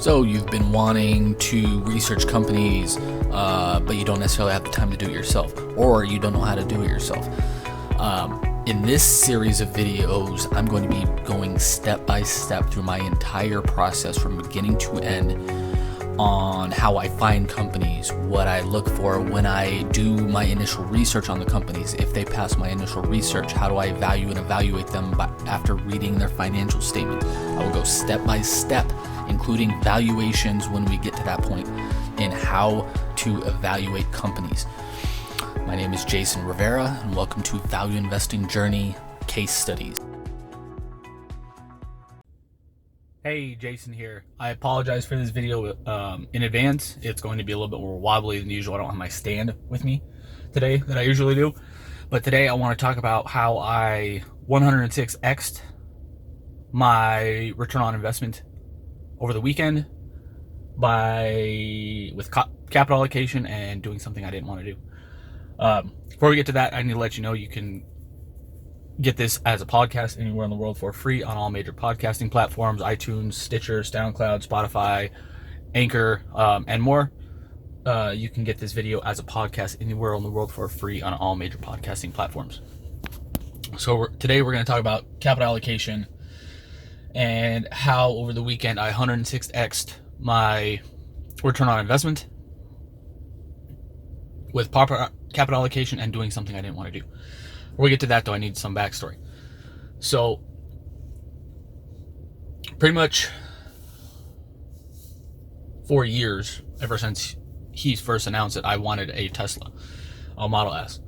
So you've been wanting to research companies, but you don't necessarily have the time to do it yourself, or you don't know how to do it yourself. In this series of videos, I'm going to be going step by step through my entire process from beginning to end on how I find companies, what I look for when I do my initial research on the companies, if they pass my initial research, how do I value and evaluate them after reading their financial statement. I will go step by step, including valuations when we get to that point, and how to evaluate companies. My name is Jason Rivera, and welcome to Value Investing Journey Case Studies. Hey, Jason here. I apologize for this video in advance. It's going to be a little bit more wobbly than usual. I don't have my stand with me today that I usually do. But today I want to talk about how I 106x'd my return on investment over the weekend with capital allocation and doing something I didn't want to do. Before we get to that, I need to let you know you can get this as a podcast anywhere in the world for free on all major podcasting platforms: iTunes, Stitcher, SoundCloud, Spotify, Anchor, and more. You can get this video as a podcast anywhere in the world for free on all major podcasting platforms. So today we're going to talk about capital allocation and how over the weekend I 106x'd my return on investment with proper capital allocation and doing something I didn't want to do. Before we get to that, though, I need some backstory. So, pretty much 4 years, ever since he first announced it, I wanted a Tesla, a Model S.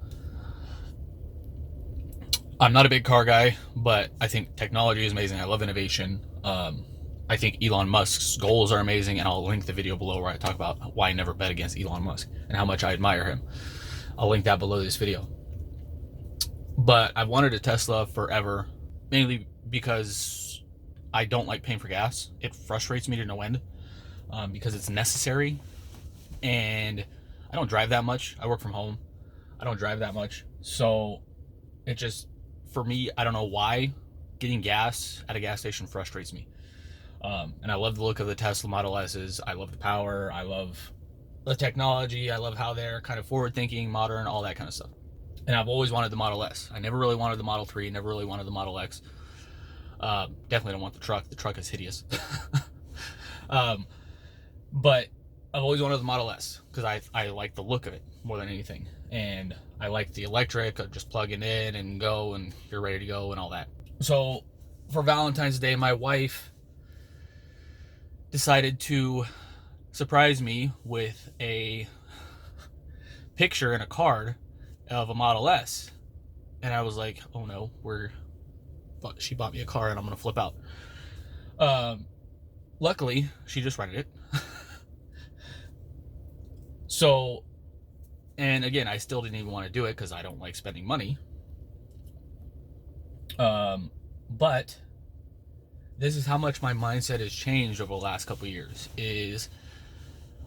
I'm not a big car guy, but I think technology is amazing. I love innovation. I think Elon Musk's goals are amazing, and I'll link the video below where I talk about why I never bet against Elon Musk and how much I admire him. I'll link that below this video. But I've wanted a Tesla forever, mainly because I don't like paying for gas. It frustrates me to no end because it's necessary, and I don't drive that much. I work from home. I don't drive that much. So it just, for me, I don't know why getting gas at a gas station frustrates me. And I love the look of the Tesla Model S's. I love the power. I love the technology. I love how they're kind of forward-thinking, modern, all that kind of stuff. And I've always wanted the Model S. I never really wanted the Model 3, never really wanted the Model X. Definitely don't want the truck. The truck is hideous. But I've always wanted the Model S because I like the look of it more than anything. And I like the electric, just plug it in and go, and you're ready to go and all that. So for Valentine's Day, my wife decided to surprise me with a picture and a card of a Model S. And I was like, oh no, she bought me a car and I'm going to flip out. Luckily, she just rented it. So, and again, I still didn't even want to do it because I don't like spending money. But this is how much my mindset has changed over the last couple of years. Is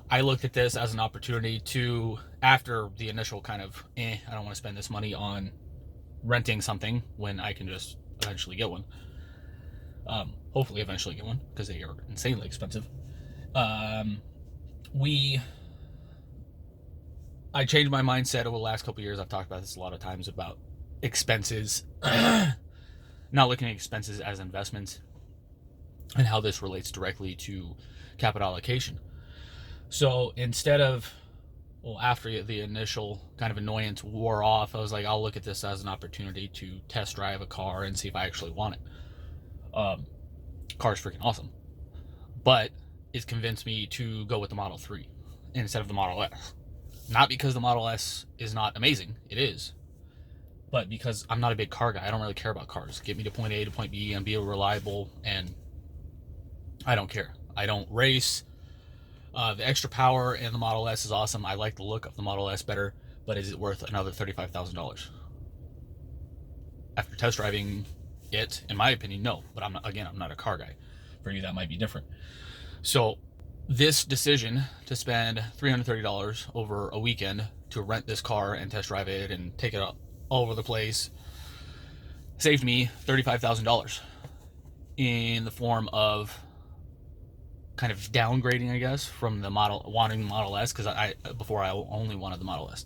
I looked at this as an opportunity to, after the initial kind of, I don't want to spend this money on renting something when I can just eventually get one. Hopefully eventually get one, because they are insanely expensive. I changed my mindset over the last couple of years. I've talked about this a lot of times about expenses, not looking at expenses as investments, and how this relates directly to capital allocation. So instead of, after the initial kind of annoyance wore off, I was like, I'll look at this as an opportunity to test drive a car and see if I actually want it. Car's freaking awesome. But it's convinced me to go with the Model 3 instead of the Model S. Not because the Model S is not amazing. It is. But because I'm not a big car guy. I don't really care about cars. Get me to point A to point B and be reliable, and I don't care. I don't race. The extra power in the Model S is awesome. I like the look of the Model S better, but is it worth another $35,000? After test driving it, in my opinion, no. But I'm not a car guy. For you, that might be different. So this decision to spend $330 over a weekend to rent this car and test drive it and take it all over the place saved me $35,000 in the form of kind of downgrading, I guess, from the wanting the Model S, because before I only wanted the Model S.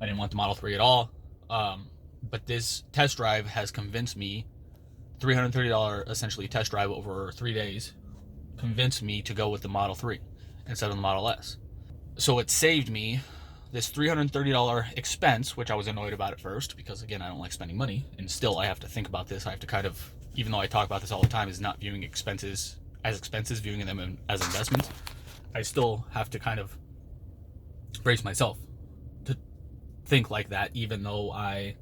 I didn't want the Model 3 at all. But this test drive has convinced me, $330 essentially test drive over 3 days, convinced me to go with the Model 3 instead of the Model S. So it saved me this $330 expense, which I was annoyed about at first, because again, I don't like spending money, and still I have to think about this. I have to kind of, even though I talk about this all the time, is not viewing expenses as expenses, viewing them as investments. I still have to kind of brace myself to think like that, even though I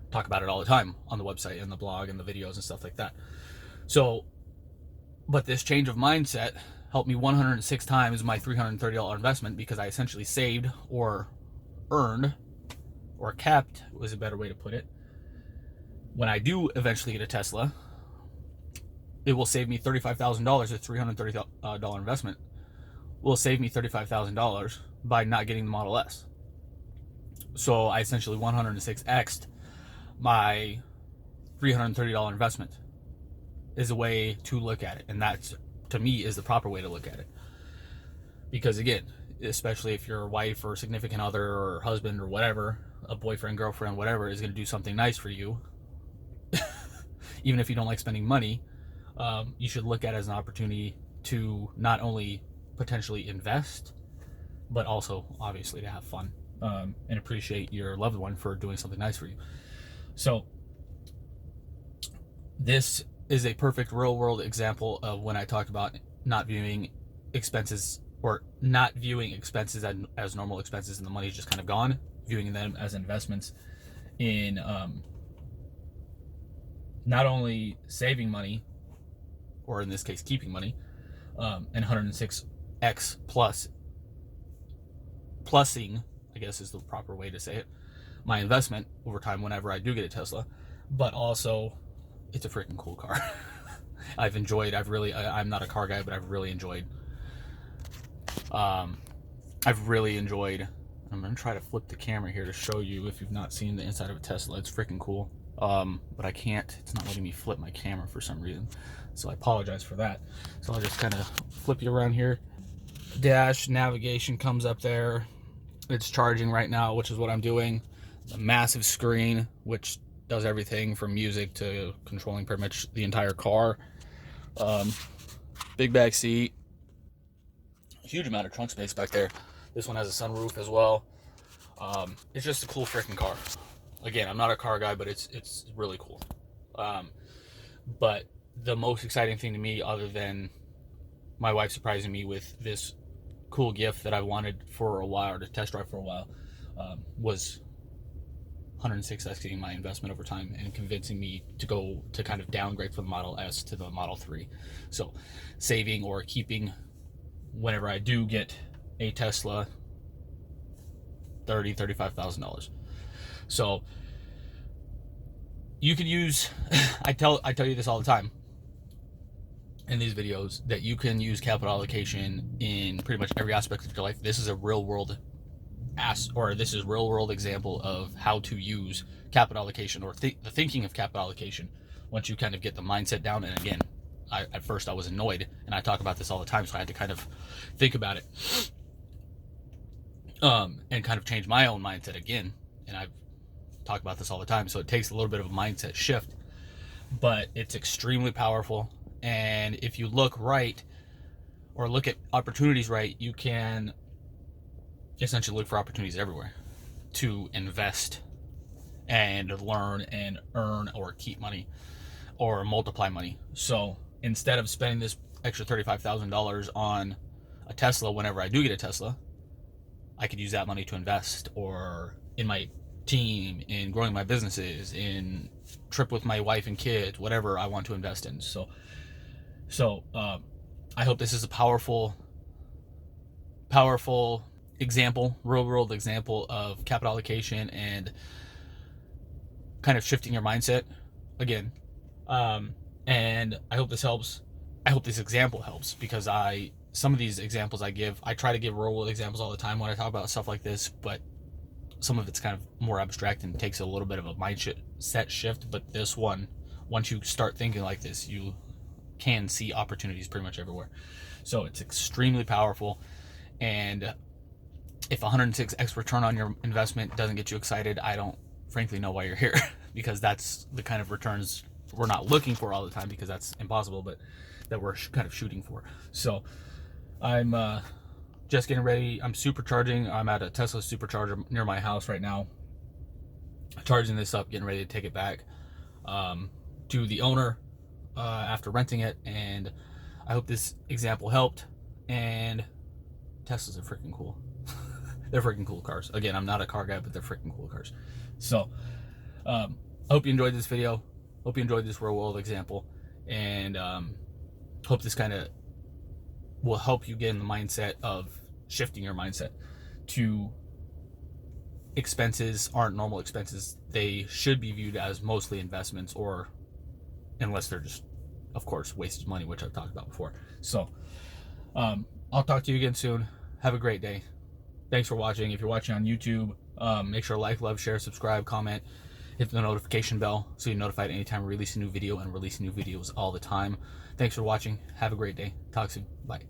talk about it all the time on the website and the blog and the videos and stuff like that. So, but this change of mindset helped me 106 times my $330 investment, because I essentially saved or earned or kept, was a better way to put it. When I do eventually get a Tesla, it will save me $35,000. A $330 investment will save me $35,000 by not getting the Model S. So I essentially 106x'd my $330 investment is a way to look at it. And that's, to me, is the proper way to look at it. Because again, especially if your wife or significant other or husband or whatever, a boyfriend, girlfriend, whatever, is going to do something nice for you, even if you don't like spending money, you should look at it as an opportunity to not only potentially invest, but also obviously to have fun, and appreciate your loved one for doing something nice for you. So this is a perfect real world example of when I talked about not viewing expenses, or not viewing expenses as normal expenses and the money's just kind of gone, viewing them as investments in not only saving money, or in this case keeping money, and 106x plusing, I guess is the proper way to say it, my investment over time whenever I do get a Tesla. But also, it's a freaking cool car. I'm not a car guy, but I've really enjoyed, I'm gonna try to flip the camera here to show you, if you've not seen the inside of a Tesla, it's freaking cool. But I can't, it's not letting me flip my camera for some reason, so I apologize for that. So I'll just kind of flip you around here. Dash navigation comes up there. It's charging right now, which is what I'm doing. A massive screen, which does everything from music to controlling pretty much the entire car. Big back seat, huge amount of trunk space back there. This one has a sunroof as well. It's just a cool freaking car. Again, I'm not a car guy, but it's really cool. But the most exciting thing to me, other than my wife surprising me with this cool gift that I wanted for a while, or to test drive for a while, was 106xing my investment over time and convincing me to go to kind of downgrade from the Model S to the Model 3. So saving or keeping, whenever I do get a Tesla, $35,000. So you can use, I tell you this all the time in these videos, that you can use capital allocation in pretty much every aspect of your life. This is a real world example of how to use capital allocation, or the thinking of capital allocation, once you kind of get the mindset down. And again, at first I was annoyed, and I talk about this all the time, so I had to kind of think about it, and kind of change my own mindset again. And I've talked about this all the time, so it takes a little bit of a mindset shift, but it's extremely powerful. And if you look right, or look at opportunities right, you can essentially look for opportunities everywhere to invest and learn and earn or keep money or multiply money. So instead of spending this extra $35,000 on a Tesla whenever I do get a Tesla, I could use that money to invest, or in my team, in growing my businesses, in trip with my wife and kids, whatever I want to invest in. So I hope this is a powerful example, real world example of capital allocation and kind of shifting your mindset again. And I hope this helps. I hope this example helps, because some of these examples I try to give real world examples all the time when I talk about stuff like this, but some of it's kind of more abstract and takes a little bit of a mindset shift. But this one, once you start thinking like this, you can see opportunities pretty much everywhere. So it's extremely powerful. And if 106x return on your investment doesn't get you excited, I don't frankly know why you're here because that's the kind of returns we're not looking for all the time, because that's impossible, but that we're kind of shooting for. So I'm just getting ready. I'm supercharging. I'm at a Tesla supercharger near my house right now, charging this up, getting ready to take it back to the owner after renting it. And I hope this example helped. And Teslas are freaking cool. They're freaking cool cars. Again, I'm not a car guy, but they're freaking cool cars. So I hope you enjoyed this video. Hope you enjoyed this real world example, and hope this kind of will help you get in the mindset of shifting your mindset to expenses aren't normal expenses. They should be viewed as mostly investments, or unless they're just, of course, wasted money, which I've talked about before. So I'll talk to you again soon. Have a great day. Thanks for watching. If you're watching on YouTube, make sure to like, love, share, subscribe, comment, hit the notification bell so you're notified anytime we release a new video, and release new videos all the time. Thanks for watching. Have a great day. Talk soon. Bye.